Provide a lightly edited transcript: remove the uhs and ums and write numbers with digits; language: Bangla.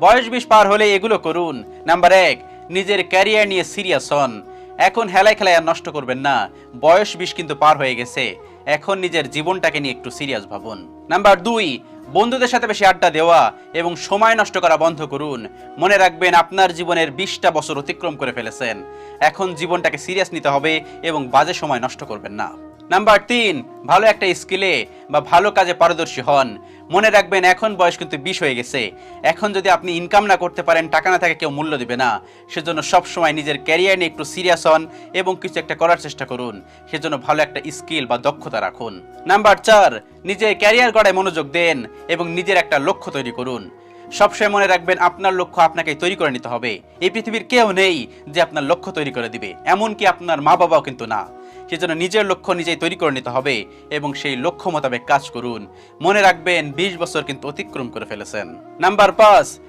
বয়স 20 পার হলে এগুলো করুন। নাম্বার 1, নিজের ক্যারিয়ার নিয়ে সিরিয়াস হন। এখন হেলায় খেলায় আর নষ্ট করবেন না। বয়স 20 কিন্তু পার হয়ে গেছে। এখন নিজের জীবনটাকে নিয়ে একটু সিরিয়াস ভাবুন। নাম্বার 2, বন্ধুদের সাথে বেশি আড্ডা দেওয়া এবং সময় নষ্ট করা বন্ধ করুন। মনে রাখবেন আপনার জীবনের 20টা বছর অতিক্রম করে ফেলেছেন। এখন জীবনটাকে সিরিয়াস নিতে হবে এবং বাজে সময় নষ্ট করবেন না। নাম্বার 3, ভালো একটা স্কিলে বা ভালো কাজে পারদর্শী হন। মনে রাখবেন এখন বয়স কিন্তু 20 হয়ে গেছে। এখন যদি আপনি ইনকাম না করতে পারেন, টাকা না থাকে কেউ মূল্য দিবে না। সেজন্য সবসময় নিজের ক্যারিয়ার নিয়ে একটু সিরিয়াস হন এবং কিছু একটা করার চেষ্টা করুন। সেজন্য ভালো একটা স্কিল বা দক্ষতা রাখুন। নাম্বার 4, নিজের ক্যারিয়ার গড়ায় মনোযোগ দেন এবং নিজের একটা লক্ষ্য তৈরি করুন। সবসময় মনে রাখবেন আপনার লক্ষ্য আপনাকে তৈরি করে নিতে হবে। এই পৃথিবীর কেউ নেই যে আপনার লক্ষ্য তৈরি করে দিবে, এমনকি আপনার মা বাবাও কিন্তু না। সেজন্য নিজের লক্ষ্য নিজেই তৈরি করে নিতে হবে এবং সেই লক্ষ্য মোতাবেক কাজ করুন। মনে রাখবেন 20 বছর কিন্তু অতিক্রম করে ফেলেছেন। নাম্বার 5,